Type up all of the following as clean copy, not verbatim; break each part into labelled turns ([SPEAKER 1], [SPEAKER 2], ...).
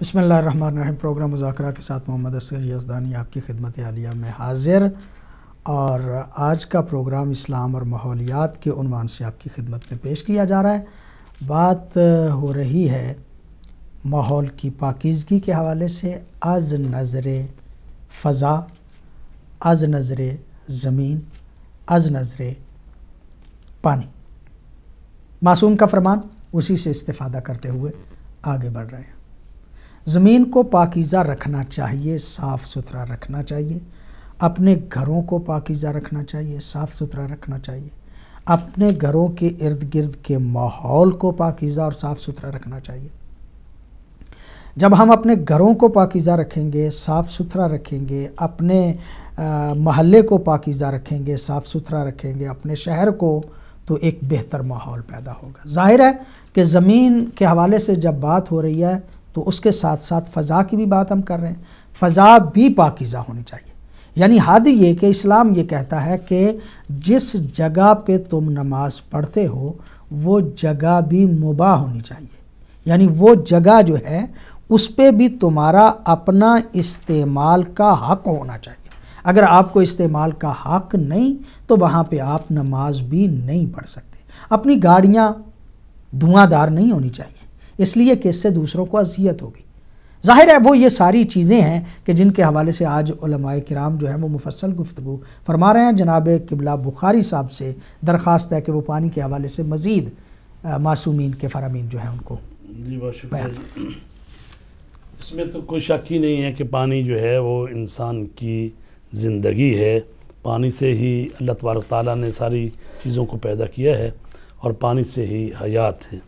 [SPEAKER 1] بسم اللہ الرحمن الرحیم۔ پروگرام مذاکرہ کے ساتھ محمد اصغر یزدانی آپ کی خدمت عالیہ میں حاضر، اور آج کا پروگرام اسلام اور ماحولیات کے عنوان سے آپ کی خدمت میں پیش کیا جا رہا ہے۔ بات ہو رہی ہے ماحول کی پاکیزگی کے حوالے سے، از نظر فضا، از نظر زمین، از نظر پانی۔ معصوم کا فرمان، اسی سے استفادہ کرتے ہوئے آگے بڑھ رہے ہیں۔ زمین کو پاکیزہ رکھنا چاہیے، صاف ستھرا رکھنا چاہیے، اپنے گھروں کو پاکیزہ رکھنا چاہیے، صاف ستھرا رکھنا چاہیے، اپنے گھروں کے ارد گرد کے ماحول کو پاکیزہ اور صاف ستھرا رکھنا چاہیے۔ جب ہم اپنے گھروں کو پاکیزہ رکھیں گے، صاف ستھرا رکھیں گے، اپنے محلے کو پاکیزہ رکھیں گے، صاف ستھرا رکھیں گے، اپنے شہر کو، تو ایک بہتر ماحول پیدا ہوگا۔ ظاہر ہے کہ زمین کے حوالے سے جب بات ہو رہی ہے تو اس کے ساتھ ساتھ فضا کی بھی بات ہم کر رہے ہیں۔ فضا بھی پاکیزہ ہونی چاہیے، یعنی حد یہ کہ اسلام یہ کہتا ہے کہ جس جگہ پہ تم نماز پڑھتے ہو وہ جگہ بھی مباح ہونی چاہیے، یعنی وہ جگہ جو ہے اس پہ بھی تمہارا اپنا استعمال کا حق ہونا چاہیے۔ اگر آپ کو استعمال کا حق نہیں تو وہاں پہ آپ نماز بھی نہیں پڑھ سکتے۔ اپنی گاڑیاں دھواں دار نہیں ہونی چاہیے، اس لیے کہ اس سے دوسروں کو اذیت ہوگی۔ ظاہر ہے وہ یہ ساری چیزیں ہیں کہ جن کے حوالے سے آج علماء کرام جو ہیں وہ مفصل گفتگو فرما رہے ہیں۔ جناب قبلہ بخاری صاحب سے درخواست ہے کہ وہ پانی کے حوالے سے مزید معصومین کے فرامین جو ہیں ان کو
[SPEAKER 2] بہت شکریہ۔ اس میں تو کوئی شک ہی نہیں ہے کہ پانی جو ہے وہ انسان کی زندگی ہے۔ پانی سے ہی اللہ تبارک تعالیٰ نے ساری چیزوں کو پیدا کیا ہے، اور پانی سے ہی حیات ہے۔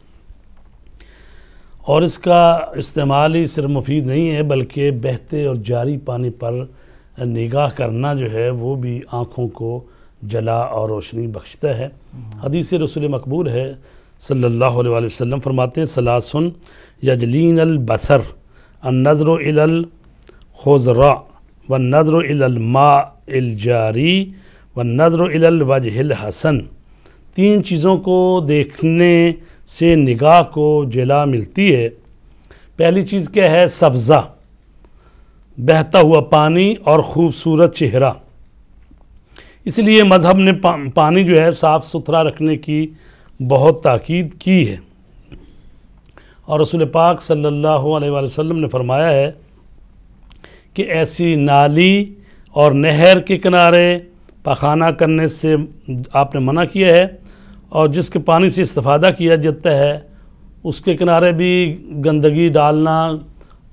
[SPEAKER 2] اور اس کا استعمال ہی صرف مفید نہیں ہے بلکہ بہتے اور جاری پانی پر نگاہ کرنا جو ہے وہ بھی آنکھوں کو جلا اور روشنی بخشتا ہے۔ حدیث رسول مقبول ہے صلی اللہ علیہ وآلہ وسلم، فرماتے ہیں ثلاث یجلین البصر، النظر الی الخضراء والنظر الی الماء الجاری والنظر الی الوجہ الحسن۔ تین چیزوں کو دیکھنے سے نگاہ کو جلا ملتی ہے۔ پہلی چیز کیا ہے؟ سبزہ، بہتا ہوا پانی اور خوبصورت چہرہ۔ اس لیے مذہب نے پانی جو ہے صاف ستھرا رکھنے کی بہت تاکید کی ہے، اور رسول پاک صلی اللہ علیہ وآلہ وسلم نے فرمایا ہے کہ ایسی نالی اور نہر کے کنارے پاخانہ کرنے سے آپ نے منع کیا ہے، اور جس کے پانی سے استفادہ کیا جاتا ہے اس کے کنارے بھی گندگی ڈالنا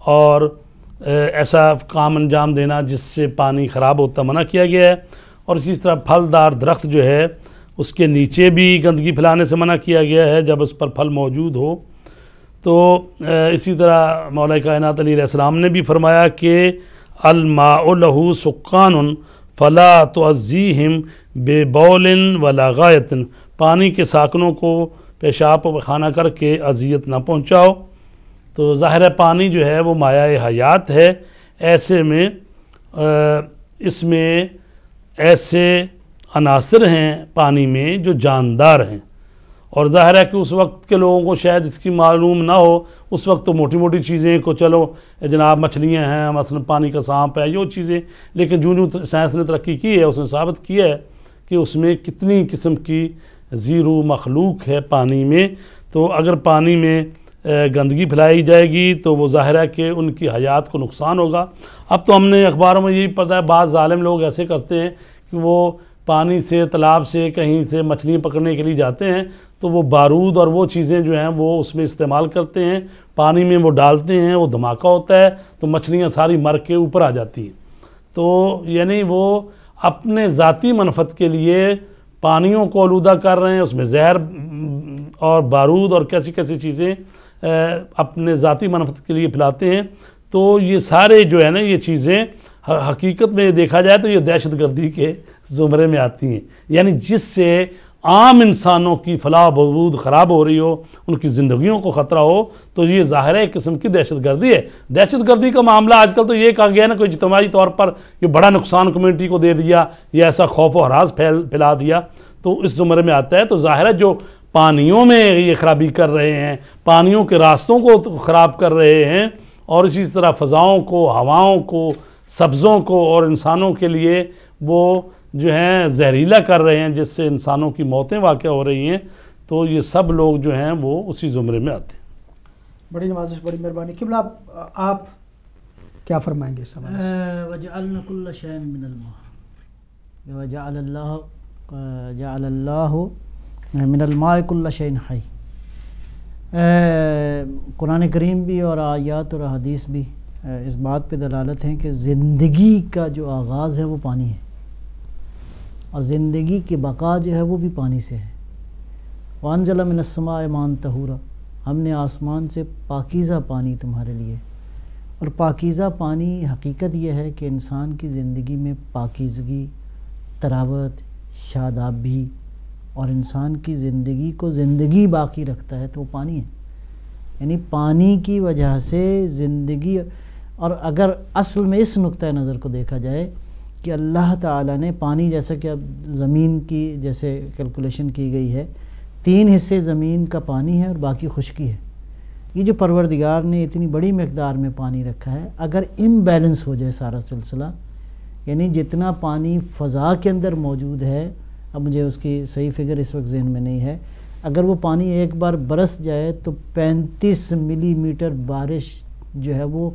[SPEAKER 2] اور ایسا کام انجام دینا جس سے پانی خراب ہوتا منع کیا گیا ہے۔ اور اسی طرح پھلدار درخت جو ہے اس کے نیچے بھی گندگی پھیلانے سے منع کیا گیا ہے جب اس پر پھل موجود ہو۔ تو اسی طرح مولا کائنات علیہ السلام نے بھی فرمایا کہ الماء لہ سکان فلا تعزیہم ببول ولا غائط، پانی کے ساکنوں کو پیشاب و پخانہ کر کے اذیت نہ پہنچاؤ۔ تو ظاہر ہے پانی جو ہے وہ مایہ حیات ہے، ایسے میں اس میں ایسے عناصر ہیں پانی میں جو جاندار ہیں، اور ظاہر ہے کہ اس وقت کے لوگوں کو شاید اس کی معلوم نہ ہو۔ اس وقت تو موٹی موٹی چیزیں کو چلو جناب مچھلیاں ہیں، مثلا پانی کا سانپ ہے، یہ چیزیں، لیکن جو سائنس نے ترقی کی ہے اس نے ثابت کیا ہے کہ اس میں کتنی قسم کی زیرو مخلوق ہے پانی میں۔ تو اگر پانی میں گندگی پھیلائی جائے گی تو وہ ظاہر ہے کہ ان کی حیات کو نقصان ہوگا۔ اب تو ہم نے اخباروں میں یہی پتہ ہے، بعض ظالم لوگ ایسے کرتے ہیں کہ وہ پانی سے، تالاب سے، کہیں سے مچھلیاں پکڑنے کے لیے جاتے ہیں تو وہ بارود اور وہ چیزیں جو ہیں وہ اس میں استعمال کرتے ہیں، پانی میں وہ ڈالتے ہیں، وہ دھماکہ ہوتا ہے تو مچھلیاں ساری مر کے اوپر آ جاتی ہیں۔ تو یعنی وہ اپنے ذاتی منفعت کے لیے پانیوں کو آلودہ کر رہے ہیں، اس میں زہر اور بارود اور کیسی کیسی چیزیں اپنے ذاتی منفعت کے لیے پھیلاتے ہیں۔ تو یہ سارے جو ہے نا یہ چیزیں حقیقت میں دیکھا جائے تو یہ دہشت گردی کے زمرے میں آتی ہیں، یعنی جس سے عام انسانوں کی فلاح و بہبود خراب ہو رہی ہو، ان کی زندگیوں کو خطرہ ہو، تو یہ ظاہر ہے ایک قسم کی دہشت گردی ہے۔ دہشت گردی کا معاملہ آج کل تو یہ کہا گیا ہے نا کوئی اجتماعی طور پر یہ بڑا نقصان کمیونٹی کو دے دیا یا ایسا خوف و ہراس پھیلا دیا، تو اس زمرے میں آتا ہے۔ تو ظاہر ہے جو پانیوں میں یہ خرابی کر رہے ہیں، پانیوں کے راستوں کو خراب کر رہے ہیں اور اسی طرح فضاؤں کو، ہواؤں کو، سبزوں کو اور انسانوں کے لیے وہ جو ہیں زہریلا کر رہے ہیں، جس سے انسانوں کی موتیں واقع ہو رہی ہیں، تو یہ سب لوگ جو ہیں وہ اسی زمرے میں آتے ہیں۔
[SPEAKER 1] بڑی نوازش، بڑی مہربانی۔ قبلہ آپ کیا فرمائیں گے اس حوالے سے؟
[SPEAKER 3] وَجَعَلْنَا كُلَّ شَيْءٍ مِّنَ الْمَاءِ جعل اللہ من الماء كل شيء حي۔ قرآن کریم بھی اور آیات اور حدیث بھی اس بات پہ دلالت ہیں کہ زندگی کا جو آغاز ہے وہ پانی ہے، اور زندگی کی بقا جو ہے وہ بھی پانی سے ہے۔ وَأَنزَلَ مِنَ السَّمَاءِ مَاءً طَهُورًا، ہم نے آسمان سے پاکیزہ پانی تمہارے لیے، اور پاکیزہ پانی حقیقت یہ ہے کہ انسان کی زندگی میں پاکیزگی، تراوت، شادابی اور انسان کی زندگی کو زندگی باقی رکھتا ہے تو وہ پانی ہے۔ یعنی پانی کی وجہ سے زندگی، اور اگر اصل میں اس نقطۂ نظر کو دیکھا جائے کہ اللہ تعالیٰ نے پانی، جیسا کہ اب زمین کی جیسے کیلکولیشن کی گئی ہے، 3 حصے زمین کا پانی ہے اور باقی خشکی ہے۔ یہ جو پروردگار نے اتنی بڑی مقدار میں پانی رکھا ہے، اگر امبیلنس ہو جائے سارا سلسلہ، یعنی جتنا پانی فضا کے اندر موجود ہے، اب مجھے اس کی صحیح فگر اس وقت ذہن میں نہیں ہے، اگر وہ پانی ایک بار برس جائے تو 35 ملی میٹر بارش جو ہے وہ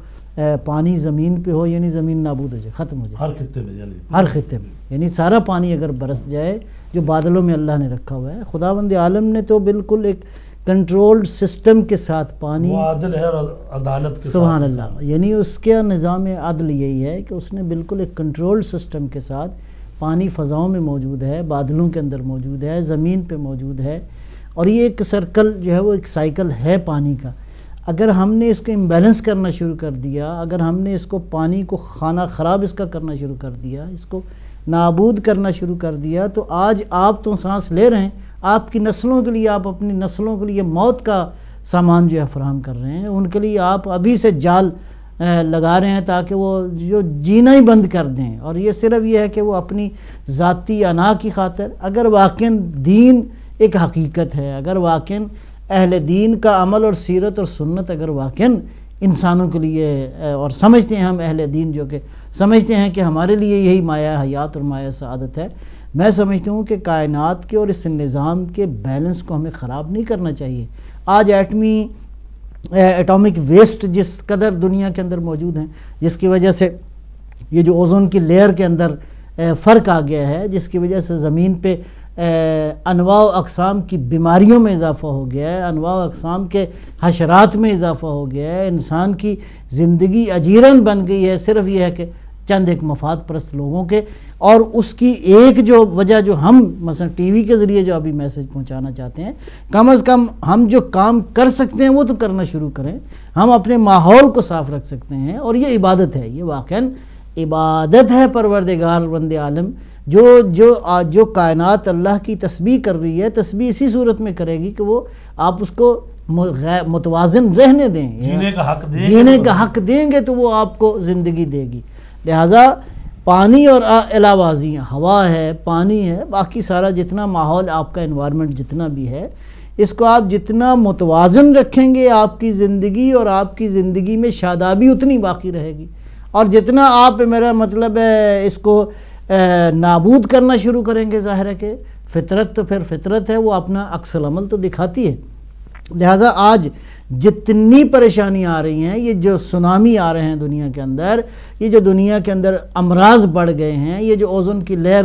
[SPEAKER 3] پانی زمین پہ ہو، یعنی زمین نابود ہو جائے، ختم ہو جائے
[SPEAKER 2] ہر خطے میں،
[SPEAKER 3] ہر خطے میں، یعنی سارا پانی اگر برس جائے جو بادلوں میں اللہ نے رکھا ہوا ہے۔ خداوند عالم نے تو بالکل ایک کنٹرولڈ سسٹم کے ساتھ پانی،
[SPEAKER 2] وہ عادل ہے اور عدالت کے
[SPEAKER 3] سبحان
[SPEAKER 2] ساتھ
[SPEAKER 3] اللہ، یعنی اس کا نظام عدل یہی ہے کہ اس نے بالکل ایک کنٹرولڈ سسٹم کے ساتھ پانی فضاؤں میں موجود ہے، بادلوں کے اندر موجود ہے، زمین پہ موجود ہے، اور یہ ایک سرکل جو ہے وہ ایک سائیکل ہے پانی کا۔ اگر ہم نے اس کو امبیلنس کرنا شروع کر دیا، اگر ہم نے اس کو پانی کو خانہ خراب اس کا کرنا شروع کر دیا، اس کو نابود کرنا شروع کر دیا، تو آج آپ تو سانس لے رہے ہیں، آپ کی نسلوں کے لیے، آپ اپنی نسلوں کے لیے موت کا سامان جو ہے فراہم کر رہے ہیں، ان کے لیے آپ ابھی سے جال لگا رہے ہیں تاکہ وہ جو جینا ہی بند کر دیں، اور یہ صرف یہ ہے کہ وہ اپنی ذاتی انا کی خاطر۔ اگر واقعاً دین ایک حقیقت ہے، اگر واقعاً اہل دین کا عمل اور سیرت اور سنت اگر واقعاً انسانوں کے لیے، اور سمجھتے ہیں ہم اہل دین جو کہ سمجھتے ہیں کہ ہمارے لیے یہی مایہ حیات اور مایہ سعادت ہے، میں سمجھتا ہوں کہ کائنات کے اور اس نظام کے بیلنس کو ہمیں خراب نہیں کرنا چاہیے۔ آج ایٹامک ویسٹ جس قدر دنیا کے اندر موجود ہیں، جس کی وجہ سے یہ جو اوزون کی لیئر کے اندر فرق آ گیا ہے، جس کی وجہ سے زمین پہ انواع و اقسام کی بیماریوں میں اضافہ ہو گیا ہے، انواع و اقسام کے حشرات میں اضافہ ہو گیا ہے، انسان کی زندگی اجیرن بن گئی ہے، صرف یہ ہے کہ چند ایک مفاد پرست لوگوں کے۔ اور اس کی ایک جو وجہ جو ہم مثلا ٹی وی کے ذریعے جو ابھی میسج پہنچانا چاہتے ہیں، کم از کم ہم جو کام کر سکتے ہیں وہ تو کرنا شروع کریں۔ ہم اپنے ماحول کو صاف رکھ سکتے ہیں، اور یہ عبادت ہے، یہ واقعاً عبادت ہے۔ پروردگار وند عالم جو کائنات اللہ کی تسبیح کر رہی ہے، تسبیح اسی صورت میں کرے گی کہ وہ آپ اس کو متوازن رہنے دیں، جینے کا حق دیں گے تو وہ آپ کو زندگی دے گی۔ لہٰذا پانی اور علاوہ ازیں ہوا ہے، پانی ہے، باقی سارا جتنا ماحول آپ کا انوائرمنٹ جتنا بھی ہے، اس کو آپ جتنا متوازن رکھیں گے، آپ کی زندگی اور آپ کی زندگی میں شادابی اتنی باقی رہے گی۔ اور جتنا آپ، میرا مطلب ہے، اس کو نابود کرنا شروع کریں گے، ظاہر ہے کہ فطرت تو پھر فطرت ہے، وہ اپنا عکس العمل تو دکھاتی ہے۔ لہٰذا آج جتنی پریشانیاں آ رہی ہیں، یہ جو سونامی آ رہے ہیں دنیا کے اندر، یہ جو دنیا کے اندر امراض بڑھ گئے ہیں، یہ جو اوزون کی لیئر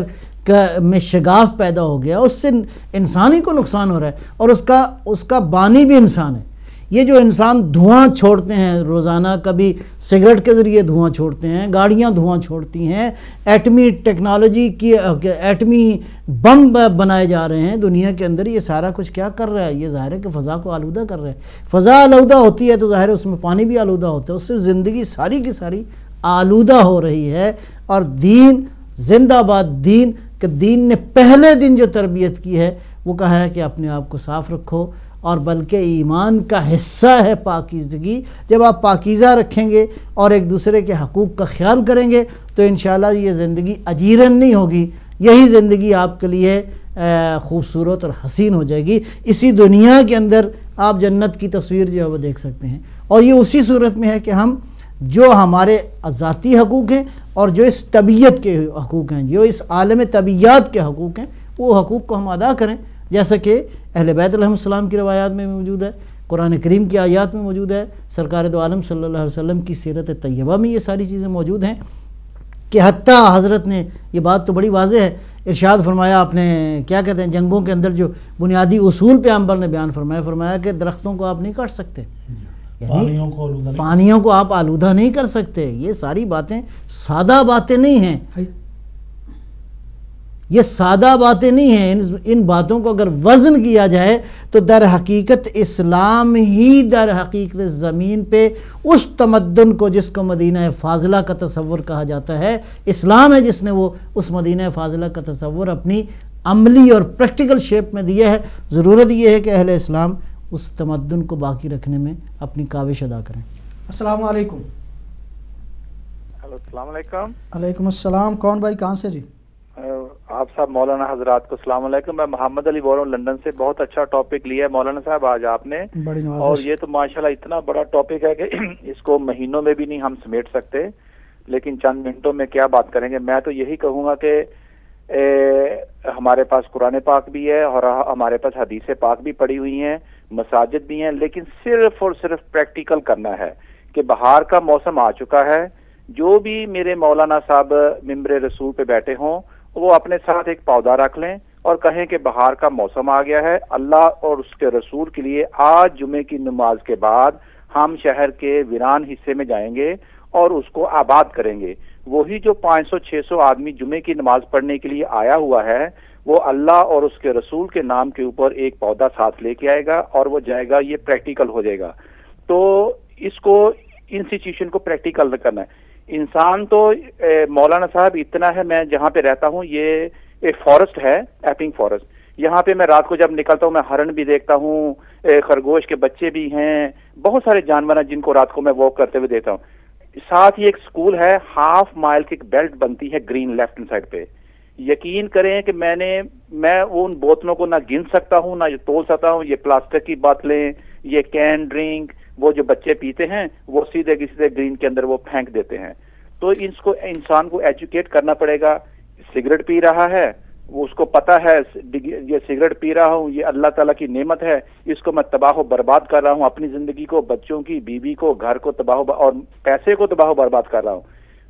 [SPEAKER 3] میں شگاف پیدا ہو گیا، اس سے انسان ہی کو نقصان ہو رہا ہے، اور اس کا بانی بھی انسان ہے۔ یہ جو انسان دھواں چھوڑتے ہیں روزانہ، کبھی سگریٹ کے ذریعے دھواں چھوڑتے ہیں، گاڑیاں دھواں چھوڑتی ہیں، ایٹمی ٹیکنالوجی کی ایٹمی بم بنائے جا رہے ہیں دنیا کے اندر، یہ سارا کچھ کیا کر رہا ہے؟ یہ ظاہر ہے کہ فضا کو آلودہ کر رہا ہے۔ فضا آلودہ ہوتی ہے تو ظاہر ہے اس میں پانی بھی آلودہ ہوتا ہے، اس سے زندگی ساری کی ساری آلودہ ہو رہی ہے۔ اور دین زندہ باد دین، کہ دین نے پہلے دن جو تربیت کی ہے وہ کہا ہے کہ اپنے آپ کو صاف رکھو، اور بلکہ ایمان کا حصہ ہے پاکیزگی۔ جب آپ پاکیزہ رکھیں گے اور ایک دوسرے کے حقوق کا خیال کریں گے تو انشاءاللہ یہ زندگی اجیرن نہیں ہوگی، یہی زندگی آپ کے لیے خوبصورت اور حسین ہو جائے گی۔ اسی دنیا کے اندر آپ جنت کی تصویر جو ہے وہ دیکھ سکتے ہیں، اور یہ اسی صورت میں ہے کہ ہم جو ہمارے ذاتی حقوق ہیں اور جو اس طبیعت کے حقوق ہیں، جو اس عالم طبیعیات کے حقوق ہیں، وہ حقوق کو ہم ادا کریں، جیسا کہ اہل بیت علیہ السلام کی روایات میں موجود ہے، قرآن کریم کی آیات میں موجود ہے، سرکار دو عالم صلی اللہ علیہ وسلم کی سیرت طیبہ میں یہ ساری چیزیں موجود ہیں، کہ حتیٰ حضرت نے یہ بات تو بڑی واضح ہے، ارشاد فرمایا آپ نے، کیا کہتے ہیں، جنگوں کے اندر جو بنیادی اصول پیغمبر نے بیان فرمایا کہ درختوں کو آپ نہیں کاٹ سکتے، یعنی پانیوں کو آپ آلودہ نہیں کر سکتے۔ یہ ساری باتیں سادہ باتیں نہیں ہیں، یہ سادہ باتیں نہیں ہیں، ان باتوں کو اگر وزن کیا جائے تو در حقیقت اسلام ہی در حقیقت زمین پہ اس تمدن کو جس کو مدینہ فاضلہ کا تصور کہا جاتا ہے، اسلام ہے جس نے وہ اس مدینہ فاضلہ کا تصور اپنی عملی اور پریکٹیکل شیپ میں دیا ہے۔ ضرورت یہ ہے کہ اہل اسلام اس تمدن کو باقی رکھنے میں اپنی کاوش ادا کریں۔
[SPEAKER 1] السلام علیکم۔
[SPEAKER 4] السلام علیکم۔
[SPEAKER 1] علیکم السلام، کون بھائی، کہاں سے جی؟
[SPEAKER 4] آپ صاحب مولانا حضرات کو السلام علیکم، میں محمد علی بول رہا ہوں لندن سے۔ بہت اچھا ٹاپک لیا ہے مولانا صاحب آج آپ نے،
[SPEAKER 1] بڑی نوازش۔
[SPEAKER 4] اور یہ تو ماشاءاللہ اتنا بڑا ٹاپک ہے کہ اس کو مہینوں میں بھی نہیں ہم سمیٹ سکتے، لیکن چند منٹوں میں کیا بات کریں گے۔ میں تو یہی کہوں گا کہ ہمارے پاس قرآن پاک بھی ہے اور ہمارے پاس حدیث پاک بھی پڑی ہوئی ہیں، مساجد بھی ہیں، لیکن صرف اور صرف پریکٹیکل کرنا ہے کہ بہار کا موسم آ چکا ہے۔ جو بھی میرے مولانا صاحب ممبر رسول پہ بیٹھے ہوں وہ اپنے ساتھ ایک پودا رکھ لیں اور کہیں کہ بہار کا موسم آ گیا ہے، اللہ اور اس کے رسول کے لیے آج جمعے کی نماز کے بعد ہم شہر کے ویران حصے میں جائیں گے اور اس کو آباد کریں گے۔ وہی جو 500-600 آدمی جمعے کی نماز پڑھنے کے لیے آیا ہوا ہے، وہ اللہ اور اس کے رسول کے نام کے اوپر ایک پودا ساتھ لے کے آئے گا اور وہ جائے گا، یہ پریکٹیکل ہو جائے گا۔ تو اس کو انسٹیٹیوشن کو پریکٹیکل کرنا ہے۔ انسان تو مولانا صاحب اتنا ہے، میں جہاں پہ رہتا ہوں یہ ایک فارسٹ ہے، ایپنگ فارسٹ، یہاں پہ میں رات کو جب نکلتا ہوں میں ہرن بھی دیکھتا ہوں، خرگوش کے بچے بھی ہیں، بہت سارے جانور ہیں جن کو رات کو میں واک کرتے ہوئے دیتا ہوں۔ ساتھ ہی ایک سکول ہے، ہاف مائل کی ایک بیلٹ بنتی ہے گرین لیفٹ ہینڈ سائڈ پہ۔ یقین کریں کہ میں ان بوتلوں کو نہ گن سکتا ہوں نہ تول سکتا ہوں۔ یہ پلاسٹک کی بوتلیں، یہ کین ڈرنک، وہ جو بچے پیتے ہیں وہ سیدھے گرین کے اندر وہ پھینک دیتے ہیں۔ تو انسان کو ایجوکیٹ کرنا پڑے گا۔ سگریٹ پی رہا ہے، وہ اس کو پتا ہے یہ سگریٹ پی رہا ہوں، یہ اللہ تعالیٰ کی نعمت ہے، اس کو میں تباہ و برباد کر رہا ہوں، اپنی زندگی کو، بچوں کی، بیوی کو، گھر کو تباہ اور پیسے کو تباہ و برباد کر رہا ہوں۔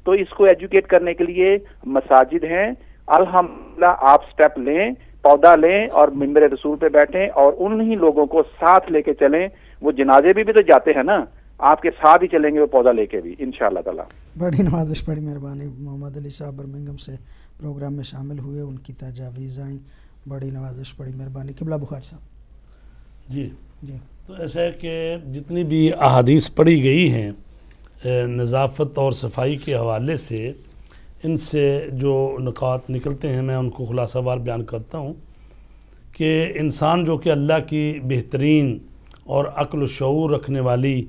[SPEAKER 4] تو اس کو ایجوکیٹ کرنے کے لیے مساجد ہیں، الحمدللہ آپ سٹیپ لیں، پودا لیں اور ممبر رسول پہ بیٹھیں اور انہی لوگوں کو ساتھ لے کے چلیں۔ وہ جنازے بھی تو جاتے ہیں نا، آپ کے ساتھ ہی چلیں گے وہ پودا لے کے بھی انشاءاللہ تعالی۔
[SPEAKER 1] بڑی نوازش، بڑی مہربانی۔ محمد علی صاحب برمنگھم سے پروگرام میں شامل ہوئے، ان کی تجاویز آئیں، بڑی نوازش، بڑی مہربانی۔ قبلہ بخاری صاحب۔
[SPEAKER 2] جی تو ایسا ہے کہ جتنی بھی احادیث پڑھی گئی ہیں نظافت اور صفائی کے حوالے سے، ان سے جو نکات نکلتے ہیں میں ان کو خلاصہ وار بیان کرتا ہوں کہ انسان جو کہ اللہ کی بہترین اور عقل و شعور رکھنے والی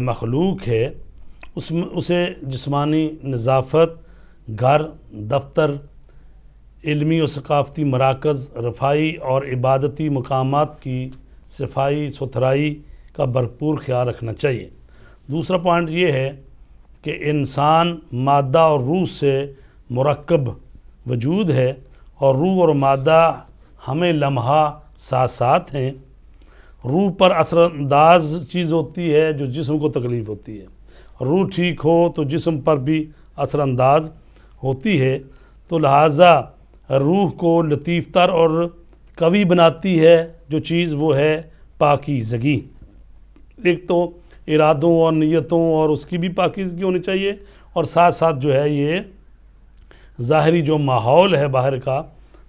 [SPEAKER 2] مخلوق ہے، اسے جسمانی نظافت، گھر، دفتر، علمی و ثقافتی مراکز، رفائی اور عبادتی مقامات کی صفائی ستھرائی کا بھرپور خیال رکھنا چاہیے۔ دوسرا پوائنٹ یہ ہے کہ انسان مادہ اور روح سے مرکب وجود ہے اور روح اور مادہ ہمیں لمحہ ساتھ ساتھ ہیں۔ روح پر اثر انداز چیز ہوتی ہے جو جسم کو تکلیف ہوتی ہے، روح ٹھیک ہو تو جسم پر بھی اثر انداز ہوتی ہے، تو لہٰذا روح کو لطیف تر اور قوی بناتی ہے جو چیز وہ ہے پاکیزگی۔ ایک تو ارادوں اور نیتوں اور اس کی بھی پاکیزگی ہونی چاہیے، اور ساتھ ساتھ جو ہے یہ ظاہری جو ماحول ہے باہر کا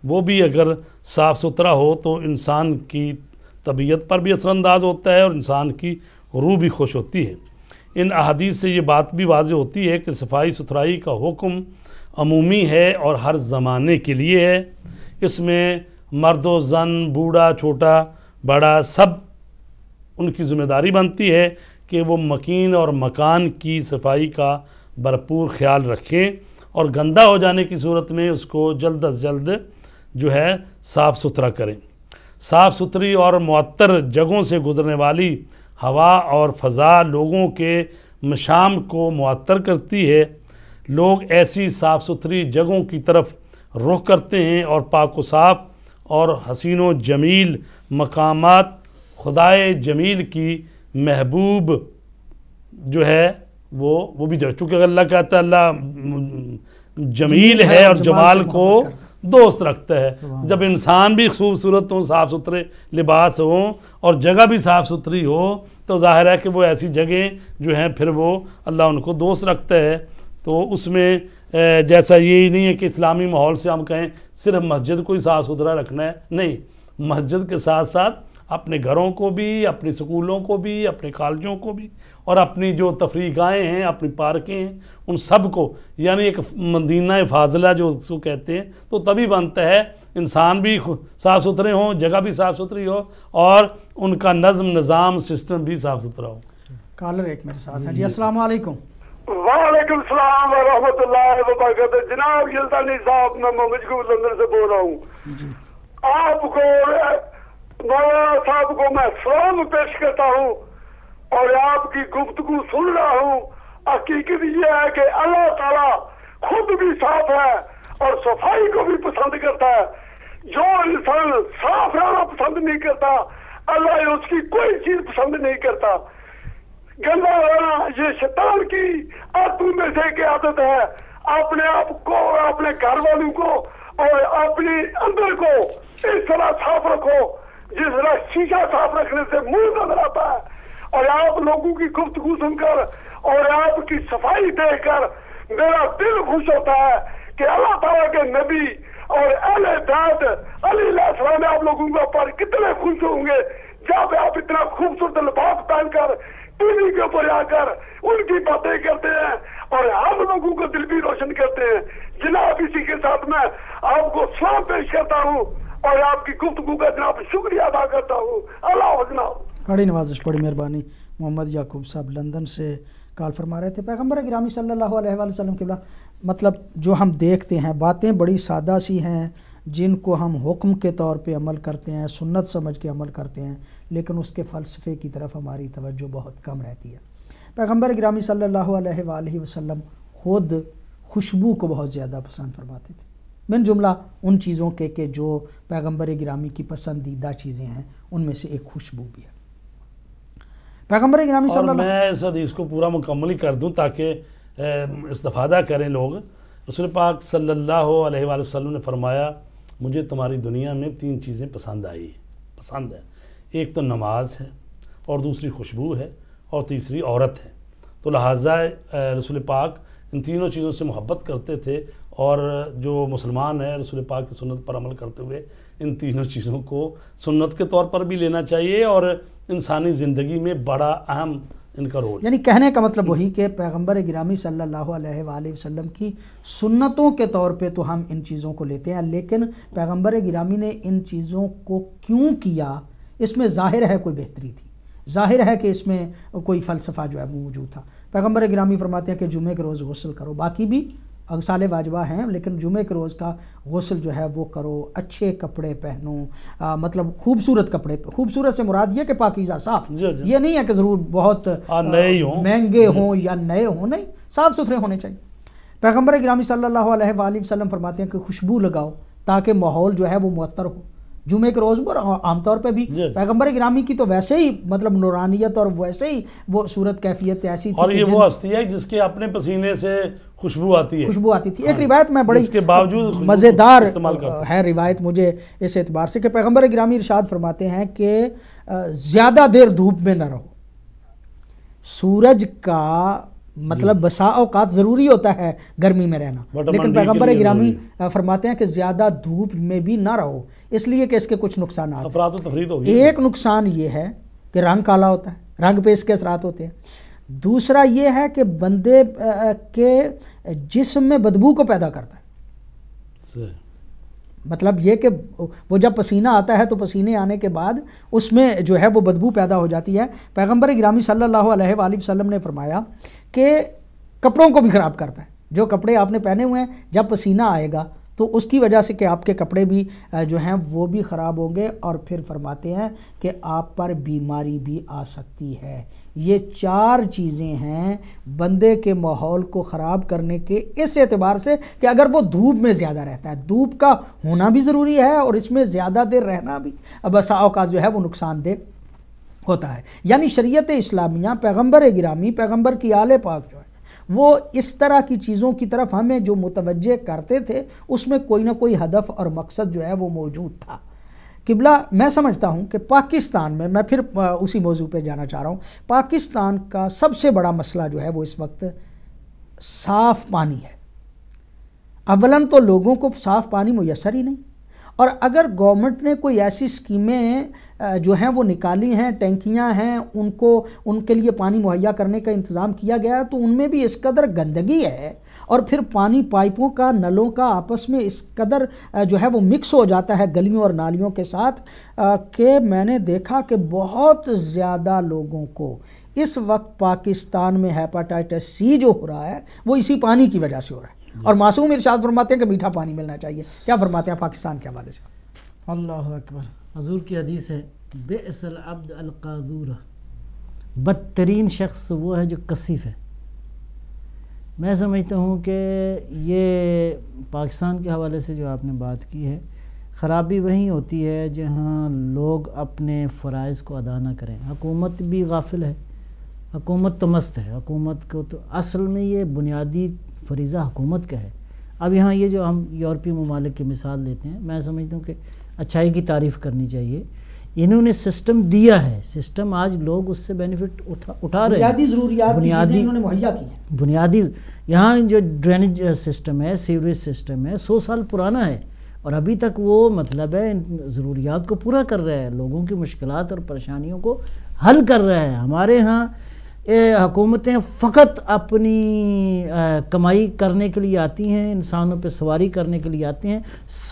[SPEAKER 2] وہ بھی اگر صاف ستھرا ہو تو انسان کی طبیعت پر بھی اثر انداز ہوتا ہے اور انسان کی روح بھی خوش ہوتی ہے۔ ان احادیث سے یہ بات بھی واضح ہوتی ہے کہ صفائی ستھرائی کا حکم عمومی ہے اور ہر زمانے کے لیے ہے۔ اس میں مرد و زن، بوڑھا چھوٹا بڑا، سب ان کی ذمہ داری بنتی ہے کہ وہ مکین اور مکان کی صفائی کا بھرپور خیال رکھیں اور گندہ ہو جانے کی صورت میں اس کو جلد از جلد جو ہے صاف ستھرا کریں۔ صاف ستھری اور معطر جگہوں سے گزرنے والی ہوا اور فضا لوگوں کے مشام کو معطر کرتی ہے۔ لوگ ایسی صاف ستھری جگہوں کی طرف رخ کرتے ہیں اور پاک و صاف اور حسین و جمیل مقامات خدائے جمیل کی محبوب جو ہے وہ بھی جو، چونکہ اللہ کہتا ہے اللہ جمیل ہے اور جمال کو دوست رکھتا ہے۔ جب انسان بھی خوبصورت ہوں، صاف ستھرے لباس ہوں اور جگہ بھی صاف ستھری ہو تو ظاہر ہے کہ وہ ایسی جگہیں جو ہیں پھر وہ اللہ ان کو دوست رکھتا ہے۔ تو اس میں جیسا یہی نہیں ہے کہ اسلامی ماحول سے ہم کہیں صرف مسجد کو ہی صاف ستھرا رکھنا ہے، نہیں، مسجد کے ساتھ ساتھ اپنے گھروں کو بھی، اپنے سکولوں کو بھی، اپنے کالجوں کو بھی، اور اپنی جو تفریح گاہیں ہیں، اپنی پارکیں ہیں، ان سب کو، یعنی ایک مدینہ فاضلہ جو اس کو کہتے ہیں، تو تبھی بنتا ہے انسان بھی صاف ستھرے ہوں، جگہ بھی صاف ستھری ہو اور ان کا نظم نظام سسٹم بھی صاف ستھرا ہو۔
[SPEAKER 1] کالر ایک میرے ساتھ ہیں جی، السلام علیکم۔
[SPEAKER 5] وعلیکم السلام ورحمۃ اللہ وبرکاتہ۔ جناب یلدانی صاحب، میں محمد کو لندن سے بول رہا ہوں۔ آپ کو مولانا صاحب کو میں سلام پیش کرتا ہوں اور آپ کی گفتگو سن رہا ہوں۔ حقیقت یہ ہے کہ اللہ تعالیٰ خود بھی صاف ہے اور صفائی کو بھی پسند کرتا ہے۔ جو انسان صاف رہنا پسند نہیں کرتا، اللہ اس کی کوئی چیز پسند نہیں کرتا۔ گندا رہنا یہ شیطان کی عادتوں میں سے ایک عادت ہے۔ اپنے آپ کو، اپنے گھر والوں کو اور اپنے اندر کو اس طرح صاف رکھو جس طرح شیشہ صاف رکھنے سے منہ نظر آتا ہے۔ اور آپ لوگوں کی گفتگو سن کر اور آپ کی صفائی دیکھ کر میرا دل خوش ہوتا ہے کہ اللہ تعالیٰ کے نبی اور اہل بیت علیہ السلام آپ لوگوں کے اوپر کتنے خوش ہوں گے جب آپ اتنا خوبصورت لباس پہن کر ٹی وی کے اوپر آ کر ان کی باتیں کرتے ہیں اور ہم لوگوں کو دل بھی روشن کرتے ہیں۔ جناب اسی کے ساتھ میں آپ کو سلام پیش کرتا ہوں اور آپ کی گفتگو کا جناب شکریہ ادا کرتا ہوں۔ اللہ حافظ جناب۔
[SPEAKER 1] بڑی نوازش، بڑی مہربانی۔ محمد یعقوب صاحب لندن سے کال فرما رہے تھے۔ پیغمبر گرامی صلی اللہ علیہ وآلہ وسلم کے مطلب جو ہم دیکھتے ہیں باتیں بڑی سادہ سی ہیں جن کو ہم حکم کے طور پہ عمل کرتے ہیں، سنت سمجھ کے عمل کرتے ہیں، لیکن اس کے فلسفے کی طرف ہماری توجہ بہت کم رہتی ہے۔ پیغمبر گرامی صلی اللہ علیہ وآلہ وسلم خود خوشبو کو بہت زیادہ پسند فرماتے تھے، من جملہ ان چیزوں کے کہ جو پیغمبر گرامی کی پسندیدہ چیزیں ہیں ان میں سے ایک خوشبو بھی ہے۔ پیغمبر گرامی صلی اللہ،
[SPEAKER 2] میں اس حدیث کو پورا مکمل ہی کر دوں تاکہ استفادہ کریں لوگ۔ رسول پاک صلی اللہ علیہ وآلہ وسلم نے فرمایا مجھے تمہاری دنیا میں 3 چیزیں پسند ہے۔ ایک تو نماز ہے اور دوسری خوشبو ہے اور تیسری عورت ہے۔ تو لہٰذا رسول پاک ان تینوں چیزوں سے محبت کرتے تھے اور جو مسلمان ہے رسول پاک کی سنت پر عمل کرتے ہوئے ان تینوں چیزوں کو سنت کے طور پر بھی لینا چاہیے اور انسانی زندگی میں بڑا اہم ان کا رول۔
[SPEAKER 1] یعنی کہنے کا مطلب وہی کہ پیغمبر گرامی صلی اللہ علیہ وآلہ وسلم کی سنتوں کے طور پہ تو ہم ان چیزوں کو لیتے ہیں، لیکن پیغمبر گرامی نے ان چیزوں کو کیوں کیا اس میں ظاہر ہے کوئی بہتری تھی، ظاہر ہے کہ اس میں کوئی فلسفہ جو ہے وہ موجود تھا۔ پیغمبر گرامی فرماتے ہیں کہ جمعے کے روز غسل کرو، باقی بھی اغسال واجبہ ہیں لیکن جمعے کے روز کا غسل جو ہے وہ کرو، اچھے کپڑے پہنو، مطلب خوبصورت کپڑے، خوبصورت سے مراد یہ کہ پاکیزہ صاف، یہ نہیں ہے کہ ضرور بہت مہنگے ہوں یا نئے ہوں، نہیں، صاف ستھرے ہونے چاہیے۔ پیغمبر گرامی صلی اللہ علیہ وآلہ وسلم فرماتے ہیں کہ خوشبو لگاؤ تاکہ ماحول جو ہے وہ معطر ہو۔ جمعے کے روز پر عام طور پہ بھی پیغمبر گرامی کی تو ویسے ہی مطلب نورانیت اور ویسے ہی وہ صورت کیفیت ایسی تھی،
[SPEAKER 2] اور یہ وہ ہستی ہے جس کے اپنے پسینے سے خوشبو آتی تھی۔ ایک روایت میں بڑی مزیدار
[SPEAKER 1] ہے روایت مجھے اس اعتبار سے کہ پیغمبر گرامی ارشاد فرماتے ہیں کہ زیادہ دیر دھوپ میں نہ رہو۔ سورج کا مطلب بسا اوقات ضروری ہوتا ہے گرمی میں رہنا، لیکن پیغمبر گرامی فرماتے ہیں کہ زیادہ دھوپ میں بھی نہ رہو، اس لیے کہ اس کے کچھ نقصانات
[SPEAKER 2] افراط و تفریط ہوگی۔
[SPEAKER 1] ایک نقصان یہ ہے کہ رنگ کالا ہوتا ہے، رنگ پہ اس کے اثرات ہوتے ہیں۔ دوسرا یہ ہے کہ بندے کے جسم میں بدبو کو پیدا کرتا ہے، مطلب یہ کہ وہ جب پسینہ آتا ہے تو پسینے آنے کے بعد اس میں جو ہے وہ بدبو پیدا ہو جاتی ہے۔ پیغمبر گرامی صلی اللہ علیہ وآلہ وسلم نے فرمایا کہ کپڑوں کو بھی خراب کرتا ہے، جو کپڑے آپ نے پہنے ہوئے ہیں جب پسینہ آئے گا تو اس کی وجہ سے کہ آپ کے کپڑے بھی جو ہیں وہ بھی خراب ہوں گے، اور پھر فرماتے ہیں کہ آپ پر بیماری بھی آ سکتی ہے۔ یہ 4 چیزیں ہیں بندے کے ماحول کو خراب کرنے کے، اس اعتبار سے کہ اگر وہ دھوپ میں زیادہ رہتا ہے، دھوپ کا ہونا بھی ضروری ہے اور اس میں زیادہ دیر رہنا بھی بسا اوقات جو ہے وہ نقصان دہ ہوتا ہے۔ یعنی شریعت اسلامیہ، پیغمبر گرامی، پیغمبر کی آل پاک جو ہے وہ اس طرح کی چیزوں کی طرف ہمیں جو متوجہ کرتے تھے، اس میں کوئی نہ کوئی ہدف اور مقصد جو ہے وہ موجود تھا۔ قبلہ میں سمجھتا ہوں کہ پاکستان میں پھر اسی موضوع پہ جانا چاہ رہا ہوں، پاکستان کا سب سے بڑا مسئلہ جو ہے وہ اس وقت صاف پانی ہے۔ اولاً تو لوگوں کو صاف پانی میسر ہی نہیں، اور اگر گورنمنٹ نے کوئی ایسی اسکیمیں جو ہیں وہ نکالی ہیں، ٹینکیاں ہیں، ان کے لیے پانی مہیا کرنے کا انتظام کیا گیا ہے، تو ان میں بھی اس قدر گندگی ہے، اور پھر پانی پائپوں کا، نلوں کا آپس میں اس قدر جو ہے وہ مکس ہو جاتا ہے گلیوں اور نالیوں کے ساتھ، کہ میں نے دیکھا کہ بہت زیادہ لوگوں کو اس وقت پاکستان میں ہیپاٹائٹس سی جو ہو رہا ہے وہ اسی پانی کی وجہ سے ہو رہا ہے۔ اور معصوم ارشاد فرماتے ہیں کہ میٹھا پانی ملنا چاہیے۔ کیا فرماتے ہیں پاکستان کے حوالے سے؟
[SPEAKER 3] اللہ اکبر۔ حضور کی حدیث ہے، بئس العبد القاذور، بدترین شخص وہ ہے جو کثیف ہے۔ میں سمجھتا ہوں کہ یہ پاکستان کے حوالے سے جو آپ نے بات کی ہے، خرابی وہیں ہوتی ہے جہاں لوگ اپنے فرائض کو ادا نہ کریں۔ حکومت بھی غافل ہے، حکومت تو مست ہے، حکومت کو تو اصل میں یہ بنیادی فریضہ حکومت کا ہے۔ اب یہاں یہ جو ہم یورپی ممالک کی مثال لیتے ہیں، میں سمجھتا ہوں کہ اچھائی کی تعریف کرنی چاہیے۔ انہوں نے سسٹم دیا ہے، سسٹم آج لوگ اس سے بینیفٹ اٹھا رہے ہیں،
[SPEAKER 1] بنیادی ضروریات کی چیزیں انہوں نے مہیا کی ہیں۔
[SPEAKER 3] بنیادی یہاں جو ڈرینیج سسٹم ہے، سیوریج سسٹم ہے، 100 سال پرانا ہے، اور ابھی تک وہ مطلب ہے ضروریات کو پورا کر رہا ہے، لوگوں کی مشکلات اور پریشانیوں کو حل کر رہا ہے۔ ہمارے ہاں حکومتیں فقط اپنی کمائی کرنے کے لیے آتی ہیں، انسانوں پہ سواری کرنے کے لیے آتی ہیں،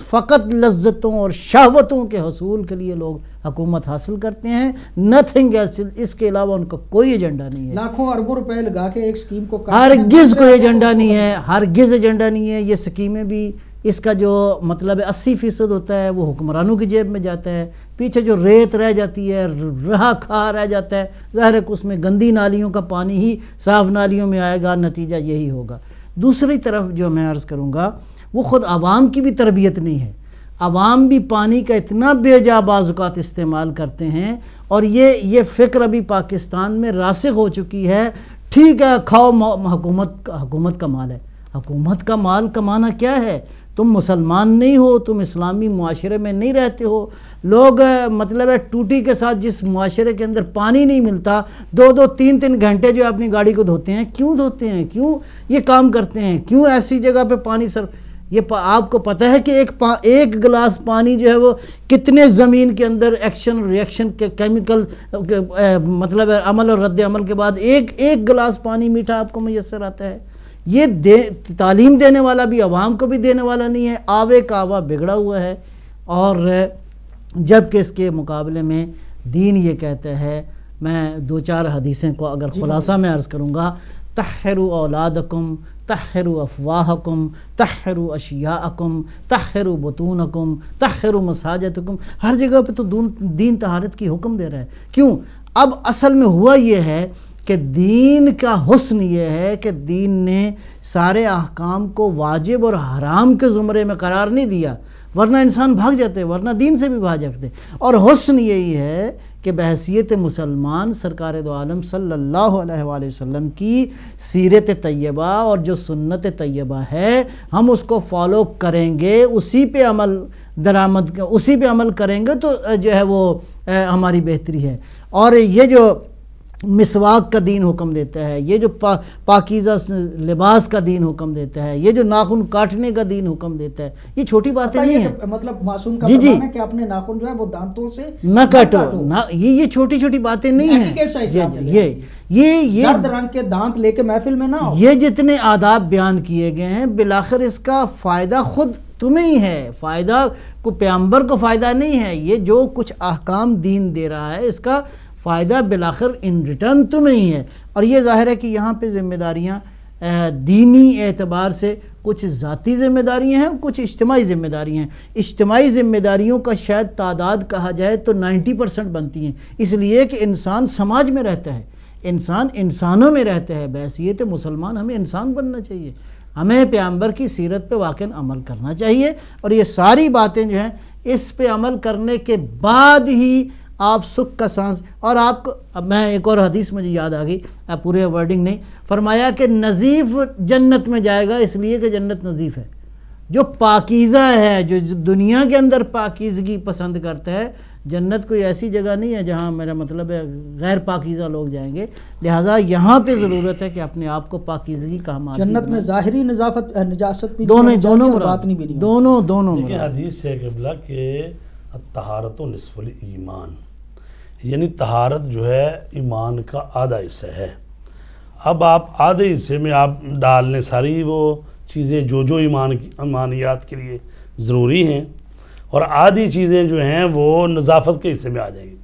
[SPEAKER 3] فقط لذتوں اور شہوتوں کے حصول کے لیے لوگ حکومت حاصل کرتے ہیں، نتھنگ ایلس۔ اس کے علاوہ ان کا کوئی ایجنڈا نہیں ہے۔
[SPEAKER 1] لاکھوں اربوں روپے لگا کے ایک سکیم کو
[SPEAKER 3] ہرگز کوئی ایجنڈا نہیں ہے، ہرگز ایجنڈا نہیں ہے۔ یہ سکیمیں بھی، اس کا جو مطلب 80% ہوتا ہے وہ حکمرانوں کی جیب میں جاتا ہے، پیچھے جو ریت رہ جاتی ہے، رہا کھا رہ جاتا ہے، ظاہر ہے کہ اس میں گندی نالیوں کا پانی ہی صاف نالیوں میں آئے گا، نتیجہ یہی ہوگا۔ دوسری طرف جو میں عرض کروں گا، وہ خود عوام کی بھی تربیت نہیں ہے۔ عوام بھی پانی کا اتنا بے جا بعض اوقات استعمال کرتے ہیں، اور یہ فکر ابھی پاکستان میں راسخ ہو چکی ہے، ٹھیک ہے کھاؤ، حکومت کا مال ہے۔ حکومت کا مال کمانا کیا ہے؟ تم مسلمان نہیں ہو، تم اسلامی معاشرے میں نہیں رہتے ہو۔ لوگ مطلب ہے ٹوٹی کے ساتھ جس معاشرے کے اندر پانی نہیں ملتا، 2-3 گھنٹے جو اپنی گاڑی کو دھوتے ہیں، کیوں دھوتے ہیں؟ کیوں یہ کام کرتے ہیں؟ کیوں ایسی جگہ پہ پانی یہ آپ کو پتہ ہے کہ ایک گلاس پانی جو ہے وہ کتنے زمین کے اندر ایکشن ریئیکشن کے کیمیکل مطلب عمل اور رد عمل کے بعد ایک گلاس پانی میٹھا آپ کو میسر آتا ہے۔ یہ تعلیم دینے والا بھی عوام کو بھی دینے والا نہیں ہے، آوے کا آوا بگڑا ہوا ہے۔ اور جبکہ اس کے مقابلے میں دین یہ کہتا ہے، میں 2-4 حدیثیں کو اگر خلاصہ میں عرض کروں گا، طہروا اولادکم، طہروا افواہکم، طہروا اشیاءکم، طہروا بطونکم، طہروا مساجدکم۔ ہر جگہ پہ تو دین طہارت کی حکم دے رہا ہے۔ کیوں؟ اب اصل میں ہوا یہ ہے کہ دین کا حسن یہ ہے کہ دین نے سارے احکام کو واجب اور حرام کے زمرے میں قرار نہیں دیا، ورنہ انسان بھاگ جاتے، ورنہ دین سے بھی بھاگ جاتے۔ اور حسن یہی ہے کہ بحیثیت مسلمان سرکار دو عالم صلی اللہ علیہ وآلہ وسلم کی سیرت طیبہ اور جو سنت طیبہ ہے، ہم اس کو فالو کریں گے، اسی پہ عمل کریں گے تو جو ہے وہ ہماری بہتری ہے۔ اور یہ جو مسواک کا دین حکم دیتا ہے، یہ جو پاکیزہ لباس کا دین حکم دیتا ہے، یہ جو ناخن کاٹنے کا دین حکم دیتا ہے، یہ چھوٹی باتیں نہیں ہیں۔
[SPEAKER 1] مطلب معصوم کا فرمان ہے کہ اپنے ناخن جو ہے وہ دانتوں سے
[SPEAKER 3] نہ کاٹو، یہ چھوٹی چھوٹی باتیں نہیں ہیں۔ یہ
[SPEAKER 1] زرد رنگ کے دانت لے کے محفل میں نہ ہو۔
[SPEAKER 3] یہ جتنے آداب بیان کیے گئے ہیں، بالآخر اس کا فائدہ خود تمہیں ہی ہے، فائدہ کو پیغمبر کو فائدہ نہیں ہے۔ یہ جو کچھ احکام دین دے رہا ہے، اس کا فائدہ بالآخر ان ریٹرن تمہیں ہی ہے۔ اور یہ ظاہر ہے کہ یہاں پہ ذمہ داریاں دینی اعتبار سے کچھ ذاتی ذمہ داریاں ہیں، کچھ اجتماعی ذمہ داریاں ہیں۔ اجتماعی ذمہ داریوں کا شاید تعداد کہا جائے تو 90% بنتی ہیں، اس لیے کہ انسان سماج میں رہتا ہے، انسان انسانوں میں رہتا ہے۔ بحیثیت مسلمان ہمیں انسان بننا چاہیے، ہمیں پیغمبر کی سیرت پہ واقعاً عمل کرنا چاہیے، اور یہ ساری باتیں جو ہیں اس پہ عمل کرنے کے بعد ہی آپ سکھ کا سانس۔ اور آپ کو اب میں ایک اور حدیث مجھے یاد آ گئی، پورے ورڈنگ نہیں، فرمایا کہ نظیف جنت میں جائے گا اس لیے کہ جنت نظیف ہے، جو پاکیزہ ہے، جو دنیا کے اندر پاکیزگی پسند کرتا ہے، جنت کوئی ایسی جگہ نہیں ہے جہاں میرا مطلب ہے غیر پاکیزہ لوگ جائیں گے، لہٰذا یہاں پہ ضرورت ہے کہ اپنے آپ کو پاکیزگی کا مادی
[SPEAKER 1] جنت میں ظاہری نجاست بھی
[SPEAKER 3] دونوں
[SPEAKER 1] باطنی بھی نہیں،
[SPEAKER 3] دونوں
[SPEAKER 2] دیکھیں حدیث سے قبلہ کہ طہارت و نصف الایمان، یعنی طہارت جو ہے ایمان کا آدھا حصہ ہے۔ اب آپ آدھے حصے میں آپ ڈال لیں ساری وہ چیزیں جو ایمانیات کے لیے ضروری ہیں، اور آدھی چیزیں جو ہیں وہ نظافت کے حصے میں آ جائیں گی۔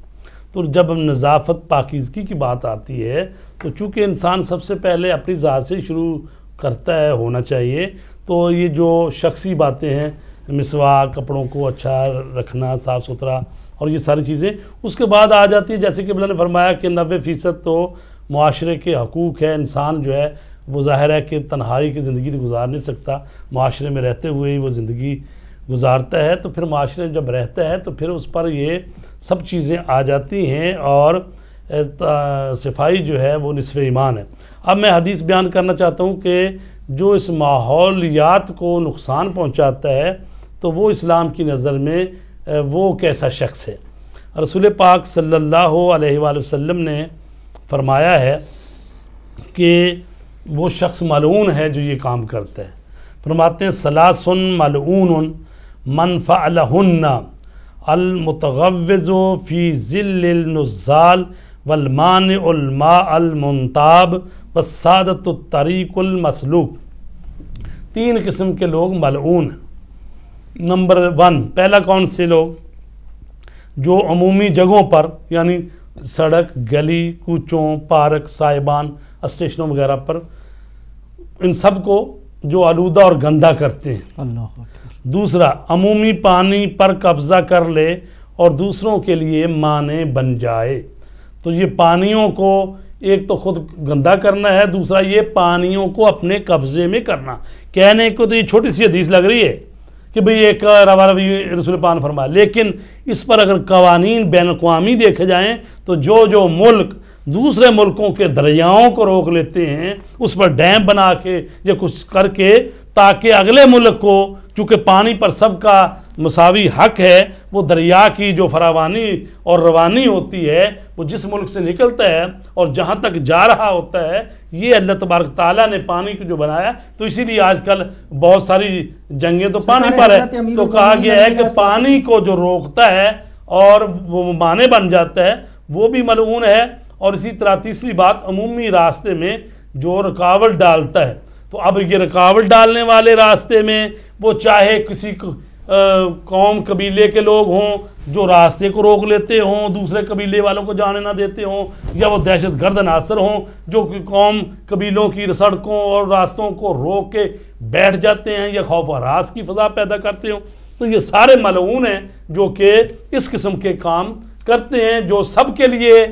[SPEAKER 2] تو جب نظافت پاکیزگی کی بات آتی ہے تو چونکہ انسان سب سے پہلے اپنی ذات سے شروع کرتا ہے، ہونا چاہیے، تو یہ جو شخصی باتیں ہیں، مسواک، کپڑوں کو اچھا رکھنا، صاف ستھرا، اور یہ ساری چیزیں اس کے بعد آ جاتی ہے۔ جیسے کہ اللہ نے فرمایا کہ 90% تو معاشرے کے حقوق ہے، انسان جو ہے وہ ظاہر ہے کہ تنہائی کی زندگی تو گزار نہیں سکتا، معاشرے میں رہتے ہوئے ہی وہ زندگی گزارتا ہے، تو پھر معاشرے میں جب رہتا ہے تو پھر اس پر یہ سب چیزیں آ جاتی ہیں، اور صفائی جو ہے وہ نصف ایمان ہے۔ اب میں حدیث بیان کرنا چاہتا ہوں کہ جو اس ماحولیات کو نقصان پہنچاتا ہے تو وہ اسلام کی نظر میں وہ کیسا شخص ہے۔ رسول پاک صلی اللہ علیہ وآلہ وسلم نے فرمایا ہے کہ وہ شخص ملعون ہے جو یہ کام کرتا ہے۔ فرماتے ہیں ثلاث ملعون من فعلہن المتغوز فی ظل النزال والمانع الماء المنتاب والسادۃ الطریق المسلوک۔ 3 قسم کے لوگ ملعون ہیں۔ نمبر 1، پہلا کون سے لوگ؟ جو عمومی جگہوں پر، یعنی سڑک، گلی کوچوں، پارک، سائبان، اسٹیشنوں وغیرہ پر، ان سب کو جو آلودہ اور گندہ کرتے ہیں۔
[SPEAKER 3] اللہ اکبر۔
[SPEAKER 2] دوسرا، عمومی پانی پر قبضہ کر لے اور دوسروں کے لیے مانع بن جائے۔ تو یہ پانیوں کو ایک تو خود گندہ کرنا ہے، دوسرا یہ پانیوں کو اپنے قبضے میں کرنا۔ کہنے کو تو یہ چھوٹی سی حدیث لگ رہی ہے کہ بھئی ایک روی رسول پاک نے فرمایا، لیکن اس پر اگر قوانین بین الاقوامی دیکھے جائیں تو جو ملک دوسرے ملکوں کے دریاؤں کو روک لیتے ہیں، اس پر ڈیم بنا کے یا کچھ کر کے، تاکہ اگلے ملک کو، چونکہ پانی پر سب کا مساوی حق ہے، وہ دریا کی جو فراوانی اور روانی ہوتی ہے وہ جس ملک سے نکلتا ہے اور جہاں تک جا رہا ہوتا ہے، یہ اللہ تبارک تعالیٰ نے پانی کو جو بنایا۔ تو اسی لیے آج کل بہت ساری جنگیں تو پانی پر ہے، تو کہا گیا ہے کہ پانی کو جو روکتا ہے اور وہ مانع بن جاتا ہے وہ بھی ملعون ہے۔ اور اسی طرح تیسری بات، عمومی راستے میں جو رکاوٹ ڈالتا ہے، تو اب یہ رکاوٹ ڈالنے والے راستے میں وہ چاہے کسی قوم قبیلے کے لوگ ہوں جو راستے کو روک لیتے ہوں، دوسرے قبیلے والوں کو جانے نہ دیتے ہوں، یا وہ دہشت گرد عناصر ہوں جو قوم قبیلوں کی سڑکوں اور راستوں کو روک کے بیٹھ جاتے ہیں یا خوف و ہراس کی فضا پیدا کرتے ہوں، تو یہ سارے ملعون ہیں جو کہ اس قسم کے کام کرتے ہیں جو سب کے لیے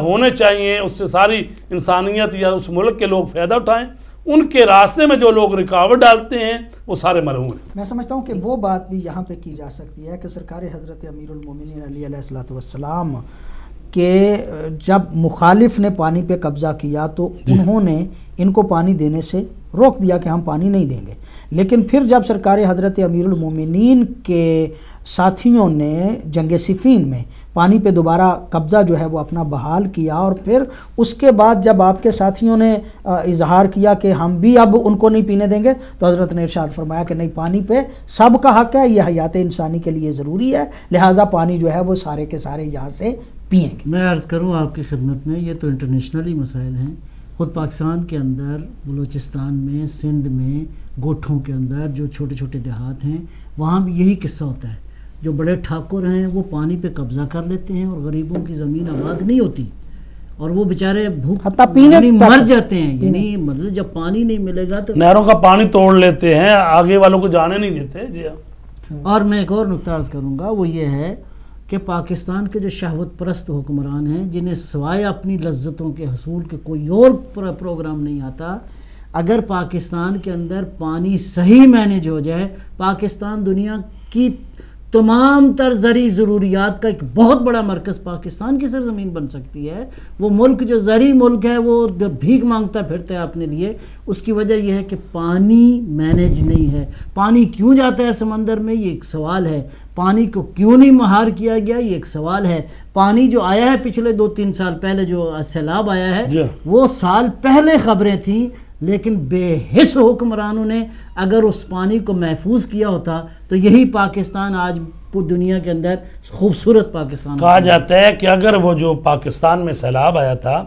[SPEAKER 2] ہونے چاہیے، اس سے ساری انسانیت یا اس ملک کے لوگ فائدہ اٹھائیں۔ ان کے راستے میں جو لوگ رکاوٹ ڈالتے ہیں وہ سارے ملعون ہیں۔
[SPEAKER 1] میں سمجھتا ہوں کہ وہ بات بھی یہاں پہ کی جا سکتی ہے کہ سرکار حضرت امیر المومنین علی علیہ الصلوۃ والسلام کہ جب مخالف نے پانی پہ قبضہ کیا تو انہوں نے ان کو پانی دینے سے روک دیا کہ ہم پانی نہیں دیں گے، لیکن پھر جب سرکار حضرت امیر المومنین کے ساتھیوں نے جنگ صفین میں پانی پہ دوبارہ قبضہ جو ہے وہ اپنا بحال کیا، اور پھر اس کے بعد جب آپ کے ساتھیوں نے اظہار کیا کہ ہم بھی اب ان کو نہیں پینے دیں گے، تو حضرت نے ارشاد فرمایا کہ نہیں، پانی پہ سب کا حق ہے، یہ حیات انسانی کے لیے ضروری ہے، لہٰذا پانی جو ہے وہ سارے کے سارے یہاں سے پئیں گے۔
[SPEAKER 3] میں عرض کروں آپ کی خدمت میں، یہ تو انٹرنیشنلی مسائل ہیں، خود پاکستان کے اندر، بلوچستان میں، سندھ میں، گوٹھوں کے اندر جو چھوٹے چھوٹے دیہات ہیں وہاں بھی یہی قصہ ہوتا ہے۔ جو بڑے ٹھاکر ہیں وہ پانی پہ قبضہ کر لیتے ہیں اور غریبوں کی زمین آباد نہیں ہوتی، اور وہ بیچارے بھوک
[SPEAKER 1] حتیٰ پینے
[SPEAKER 3] یعنی
[SPEAKER 1] تک
[SPEAKER 3] مر جاتے ہیں. یعنی مطلب جب پانی نہیں ملے گا تو.
[SPEAKER 2] نہروں کا پانی توڑ لیتے ہیں, آگے والوں کو جانے نہیں دیتے. جی ہاں.
[SPEAKER 3] اور میں ایک اور نکتہ عرض کروں گا, وہ یہ ہے کہ پاکستان کے جو شہوت پرست حکمران ہیں, جنہیں سوائے اپنی لذتوں کے حصول کے کوئی اور پروگرام نہیں آتا, اگر پاکستان کے اندر پانی صحیح مینیج ہو جائے, پاکستان دنیا کی تمام تر زرعی ضروریات کا ایک بہت بڑا مرکز پاکستان کی سرزمین بن سکتی ہے. وہ ملک جو زرعی ملک ہے وہ بھیک مانگتا پھرتا ہے اپنے لیے. اس کی وجہ یہ ہے کہ پانی مینیج نہیں ہے. پانی کیوں جاتا ہے سمندر میں, یہ ایک سوال ہے. پانی کو کیوں نہیں مہار کیا گیا, یہ ایک سوال ہے. پانی جو آیا ہے پچھلے 2-3 سال پہلے جو سیلاب آیا ہے, وہ سال پہلے خبریں تھیں, لیکن بے حس حکمرانوں نے اگر اس پانی کو محفوظ کیا ہوتا تو یہی پاکستان آج دنیا کے اندر خوبصورت پاکستان.
[SPEAKER 2] کہا جاتا ہے کہ اگر وہ جو پاکستان میں سیلاب آیا تھا,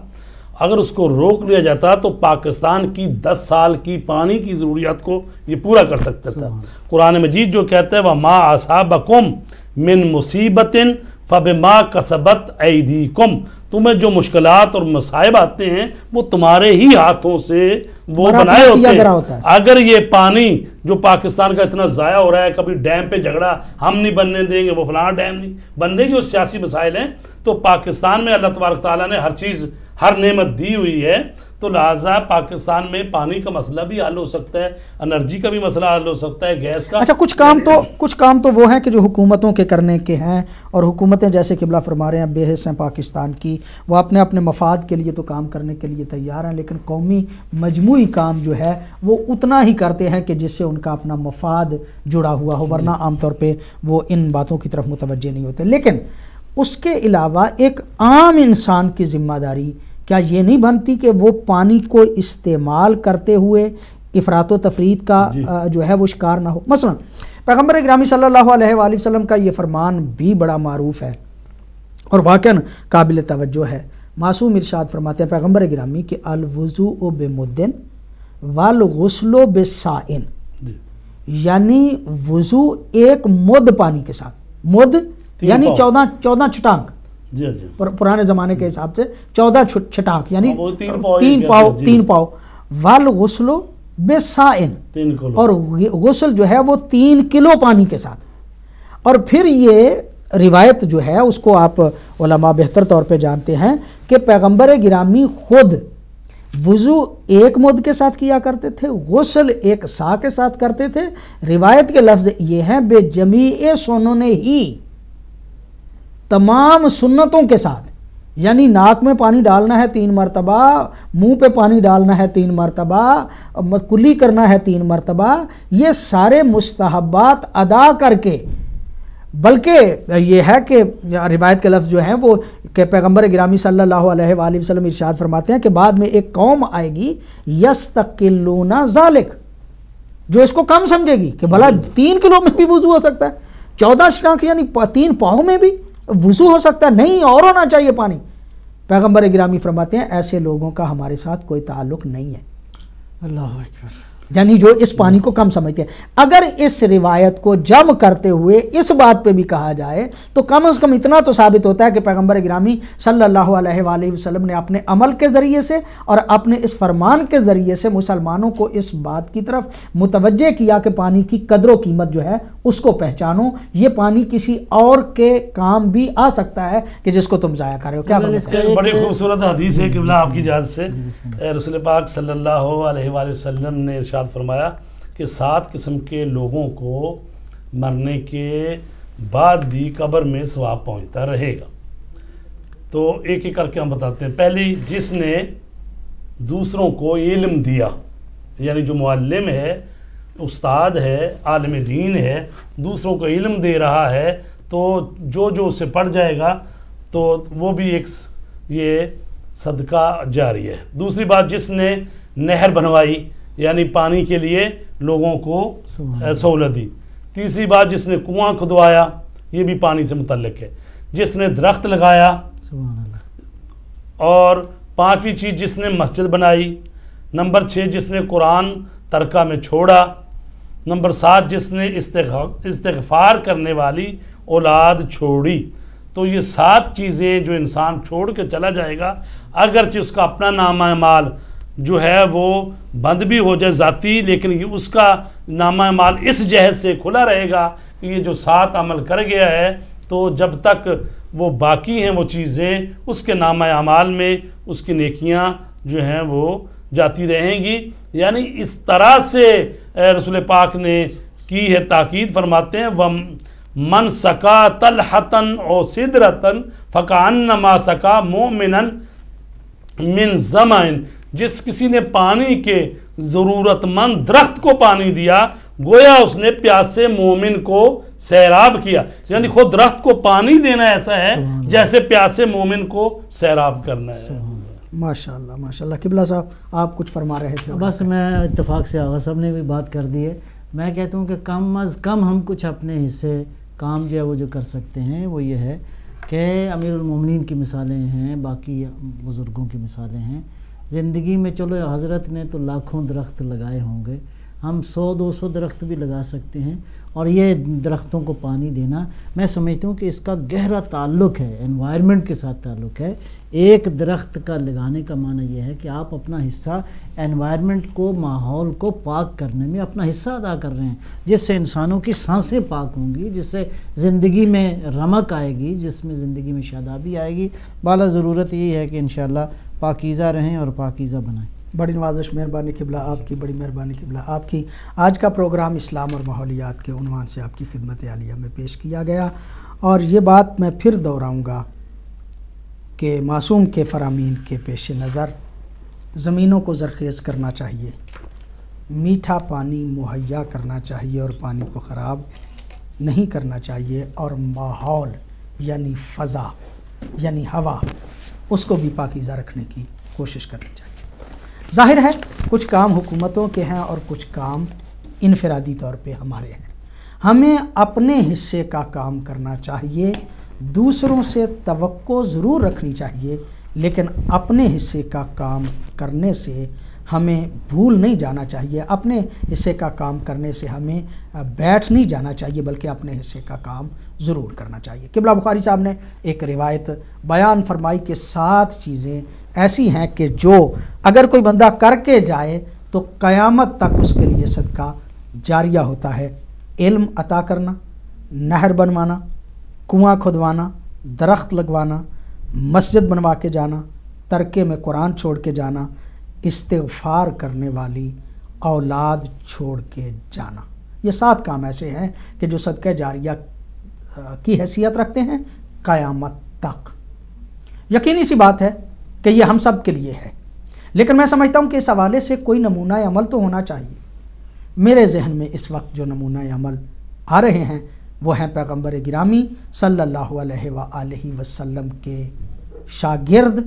[SPEAKER 2] اگر اس کو روک لیا جاتا تو پاکستان کی 10 سال کی پانی کی ضروریات کو یہ پورا کر سکتا تھا. قرآن مجید جو کہتا ہے وَمَا أَصَابَكُم مِّن مُّصِيبَةٍ فَبِمَا كَسَبَتْ أَيْدِيكُم, تمہیں جو مشکلات اور مصائب آتے ہیں وہ تمہارے ہی ہاتھوں سے وہ بنائے ہوتے ہیں. اگر یہ پانی جو پاکستان کا اتنا ضائع ہو رہا ہے, کبھی ڈیم پہ جھگڑا ہم نہیں بننے دیں گے, وہ فلاں ڈیم نہیں بننے کی, وہ سیاسی مسائل ہیں, تو پاکستان میں اللہ تبارک تعالیٰ نے ہر چیز ہر نعمت دی ہوئی ہے, تو لہٰذا پاکستان میں پانی کا مسئلہ بھی حل ہو سکتا ہے, انرجی کا بھی مسئلہ حل ہو سکتا ہے, گیس کا.
[SPEAKER 1] اچھا, کچھ کام تو وہ ہیں کہ جو حکومتوں کے کرنے کے ہیں, اور حکومتیں جیسے قبلہ فرما رہے ہیں بے حس ہیں پاکستان کی, وہ اپنے مفاد کے لیے تو کام کرنے کے لیے تیار ہیں, لیکن قومی مجموعی کام جو ہے وہ اتنا ہی کرتے ہیں کہ جس سے ان کا اپنا مفاد جڑا ہوا ہو, ورنہ عام طور پہ وہ ان باتوں کی طرف متوجہ نہیں ہوتے. لیکن اس کے علاوہ ایک عام انسان کی ذمہ داری کیا یہ نہیں بنتی کہ وہ پانی کو استعمال کرتے ہوئے افراط و تفریط کا جو ہے وہ شکار نہ ہو؟ مثلا پیغمبر گرامی صلی اللہ علیہ وآلہ وسلم کا یہ فرمان بھی بڑا معروف ہے اور واقعاً قابل توجہ ہے. معصوم ارشاد فرماتے ہیں پیغمبر گرامی کہ الوضوء بمدن والغسل بسائن, یعنی وضو ایک مد پانی کے ساتھ, مد یعنی 14 چھٹانک, پرانے زمانے کے حساب سے 14 چھٹانک یعنی 3 پاؤ, والغسل بسائن, اور غسل جو ہے وہ 3 کلو پانی کے ساتھ. اور پھر یہ روایت جو ہے اس کو آپ علماء بہتر طور پہ جانتے ہیں کہ پیغمبر گرامی خود وضو 1 مد کے ساتھ کیا کرتے تھے, غسل 1 سا کے ساتھ کرتے تھے. روایت کے لفظ یہ ہیں بے جمیع سنن ہی, تمام سنتوں کے ساتھ, یعنی ناک میں پانی ڈالنا ہے 3 مرتبہ, منہ پہ پانی ڈالنا ہے 3 مرتبہ, کلی کرنا ہے 3 مرتبہ, یہ سارے مستحبات ادا کر کے. بلکہ یہ ہے کہ روایت کے لفظ جو ہیں وہ کہ پیغمبر گرامی صلی اللہ علیہ وآلہ وسلم ارشاد فرماتے ہیں کہ بعد میں ایک قوم آئے گی یستقلون ذالک, جو اس کو کم سمجھے گی کہ بھلا 3 کلو میں بھی وضو ہو سکتا ہے, 14 چھٹانک یعنی 3 پاؤں میں بھی وضو ہو سکتا ہے, نہیں اور ہونا چاہیے پانی. پیغمبر گرامی فرماتے ہیں ایسے لوگوں کا ہمارے ساتھ کوئی تعلق نہیں ہے.
[SPEAKER 3] اللہ اکبر.
[SPEAKER 1] یعنی جو اس پانی کو کم سمجھتے ہیں. اگر اس روایت کو جمع کرتے ہوئے اس بات پہ بھی کہا جائے تو کم از کم اتنا تو ثابت ہوتا ہے کہ پیغمبر گرامی صلی اللہ علیہ وآلہ وسلم نے اپنے عمل کے ذریعے سے اور اپنے اس فرمان کے ذریعے سے مسلمانوں کو اس بات کی طرف متوجہ کیا کہ پانی کی قدر و قیمت جو ہے اس کو پہچانو, یہ پانی کسی اور کے کام بھی آ سکتا ہے کہ جس کو تم ضائع کر رہے ہو. کیا
[SPEAKER 2] بڑی خوبصورت حدیث ہے قبلہ آپ کی اجازت سے. رسول پاک صلی اللہ علیہ وآلہ وسلم نے ارشاد فرمایا کہ 7 قسم کے لوگوں کو مرنے کے بعد بھی قبر میں ثواب پہنچتا رہے گا. تو ایک ایک کر کے ہم بتاتے ہیں. پہلی, جس نے دوسروں کو علم دیا, یعنی جو معلم ہے, استاد ہے, عالم دین ہے, دوسروں کو علم دے رہا ہے, تو جو اس سے پڑھ جائے گا تو وہ بھی ایک یہ صدقہ جاری ہے. دوسری بات, جس نے نہر بنوائی یعنی پانی کے لیے لوگوں کو سہولت دی. تیسری بات, جس نے کنواں کھدوایا, یہ بھی پانی سے متعلق ہے. جس نے درخت لگایا, اور 5ویں چیز جس نے مسجد بنائی. نمبر 6 جس نے قرآن ترکہ میں چھوڑا. نمبر 7 جس نے استغفار کرنے والی اولاد چھوڑی. تو یہ 7 چیزیں جو انسان چھوڑ کے چلا جائے گا، اگرچہ اس کا اپنا نامہ اعمال جو ہے وہ بند بھی ہو جائے ذاتی، لیکن یہ اس کا نامہ اعمال اس جہت سے کھلا رہے گا کہ یہ جو 7 عمل کر گیا ہے، تو جب تک وہ باقی ہیں وہ چیزیں اس کے نامہ اعمال میں اس کی نیکیاں جو ہیں وہ جاتی رہیں گی۔ یعنی اس طرح سے رسول پاک نے کی ہے تاکید، فرماتے ہیں وَمَنْ سَقَا طَلْحَةً أَوْ سِدْرَةً فَكَأَنَّمَا سَقَا مُؤْمِنًا مِنْ زَمَإٍ، جس کسی نے پانی کے ضرورت مند درخت کو پانی دیا گویا اس نے پیاسے مومن کو سیراب کیا۔ یعنی خود درخت کو پانی دینا ایسا ہے جیسے پیاسے مومن کو سیراب کرنا ہے۔
[SPEAKER 1] ماشاءاللہ ماشاءاللہ۔ قبلہ صاحب آپ کچھ فرما رہے تھے؟
[SPEAKER 3] بس میں اتفاق سے آغا صاحب نے بھی بات کر دی ہے۔ میں کہتا ہوں کہ کم از کم ہم کچھ اپنے حصے کام جو ہے وہ جو کر سکتے ہیں وہ یہ ہے کہ امیر المومنین کی مثالیں ہیں، باقی بزرگوں کی مثالیں ہیں زندگی میں۔ چلو حضرت نے تو لاکھوں درخت لگائے ہوں گے، ہم 100-200 درخت بھی لگا سکتے ہیں، اور یہ درختوں کو پانی دینا میں سمجھتا ہوں کہ اس کا گہرا تعلق ہے، انوائرمنٹ کے ساتھ تعلق ہے۔ ایک درخت کا لگانے کا معنی یہ ہے کہ آپ اپنا حصہ انوائرمنٹ کو، ماحول کو پاک کرنے میں اپنا حصہ ادا کر رہے ہیں، جس سے انسانوں کی سانسیں پاک ہوں گی، جس سے زندگی میں رمق آئے گی، جس میں زندگی میں شادابی آئے گی۔ بالا ضرورت یہی ہے کہ انشاءاللہ پاکیزہ رہیں اور پاکیزہ بنائیں۔
[SPEAKER 1] بڑی نوازش، مہربانی قبلہ آپ کی، بڑی مہربانی قبلہ آپ کی۔ آج کا پروگرام اسلام اور ماحولیات کے عنوان سے آپ کی خدمت عالیہ میں پیش کیا گیا، اور یہ بات میں پھر دہراؤں گا کہ معصوم کے فرامین کے پیش نظر زمینوں کو زرخیز کرنا چاہیے، میٹھا پانی مہیا کرنا چاہیے اور پانی کو خراب نہیں کرنا چاہیے، اور ماحول یعنی فضا یعنی ہوا اس کو بھی پاکیزہ رکھنے کی کوشش کرنی چاہیے۔ ظاہر ہے کچھ کام حکومتوں کے ہیں اور کچھ کام انفرادی طور پہ ہمارے ہیں۔ ہمیں اپنے حصے کا کام کرنا چاہیے، دوسروں سے توقع ضرور رکھنی چاہیے، لیکن اپنے حصے کا کام کرنے سے ہمیں بھول نہیں جانا چاہیے، اپنے حصے کا کام کرنے سے ہمیں بیٹھ نہیں جانا چاہیے، بلکہ اپنے حصے کا کام ضرور کرنا چاہیے۔ قبلہ بخاری صاحب نے ایک روایت بیان فرمائی کہ 7 چیزیں ایسی ہیں کہ جو اگر کوئی بندہ کر کے جائے تو قیامت تک اس کے لیے صدقہ جاریہ ہوتا ہے۔ علم عطا کرنا، نہر بنوانا، کنواں کھدوانا، درخت لگوانا، مسجد بنوا کے جانا، ترکے میں قرآن چھوڑ کے جانا، استغفار کرنے والی اولاد چھوڑ کے جانا۔ یہ 7 کام ایسے ہیں کہ جو صدقہ جاریہ کی حیثیت رکھتے ہیں قیامت تک۔ یقینی سی بات ہے کہ یہ ہم سب کے لیے ہے، لیکن میں سمجھتا ہوں کہ اس حوالے سے کوئی نمونہ عمل تو ہونا چاہیے۔ میرے ذہن میں اس وقت جو نمونہ عمل آ رہے ہیں وہ ہیں پیغمبر گرامی صلی اللہ علیہ وآلہ وسلم کے شاگرد،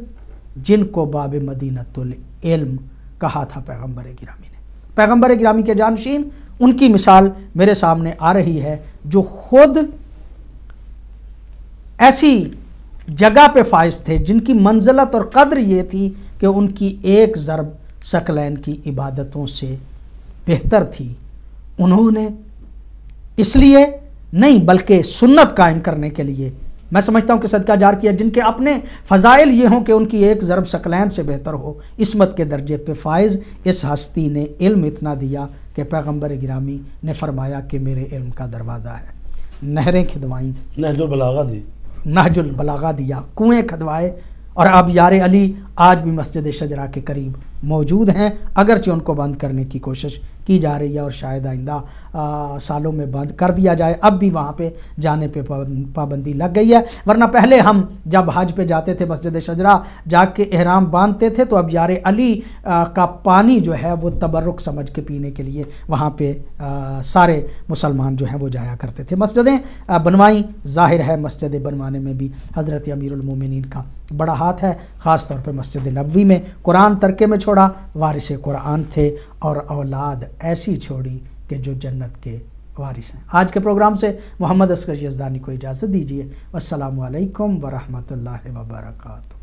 [SPEAKER 1] جن کو باب مدینۃ العلم کہا تھا پیغمبر گرامی نے۔ پیغمبر گرامی کے جانشین، ان کی مثال میرے سامنے آ رہی ہے، جو خود ایسی جگہ پہ فائز تھے جن کی منزلت اور قدر یہ تھی کہ ان کی ایک ضرب ثقلین کی عبادتوں سے بہتر تھی۔ انہوں نے اس لیے نہیں بلکہ سنت قائم کرنے کے لیے، میں سمجھتا ہوں کہ صدقہ جار کیا، جن کے اپنے فضائل یہ ہوں کہ ان کی ایک ضرب ثقلین سے بہتر ہو، عصمت کے درجے پہ فائز اس ہستی نے علم اتنا دیا کہ پیغمبر گرامی نے فرمایا کہ میرے علم کا دروازہ ہے۔ نہریں کھدوائیں،
[SPEAKER 2] نہج البلاغہ دی،
[SPEAKER 1] نہج البلاغہ دیا، کنویں کھدوائے، اور اب یار علی آج بھی مسجد شجرا کے قریب موجود ہیں، اگرچہ ان کو بند کرنے کی کوشش کی جا رہی ہے اور شاید آئندہ سالوں میں بند کر دیا جائے۔ اب بھی وہاں پہ جانے پہ پابندی لگ گئی ہے، ورنہ پہلے ہم جب حج پہ جاتے تھے مسجد شجرا جا کے احرام باندھتے تھے تو اب یار علی کا پانی جو ہے وہ تبرک سمجھ کے پینے کے لیے وہاں پہ سارے مسلمان جو ہیں وہ جایا کرتے تھے۔ مسجدیں بنوائیں، ظاہر ہے مسجد بنوانے میں بھی حضرت امیر المومنین کا بڑا ہاتھ ہے، خاص طور پہ مسجد نبوی میں قرآن ترکے میں چھوڑا، وارث قرآن تھے، اور اولاد ایسی چھوڑی کہ جو جنت کے وارث ہیں۔ آج کے پروگرام سے محمد اصغر یزدانی کو اجازت دیجیے۔ والسلام علیکم ورحمۃ اللہ وبرکاتہ۔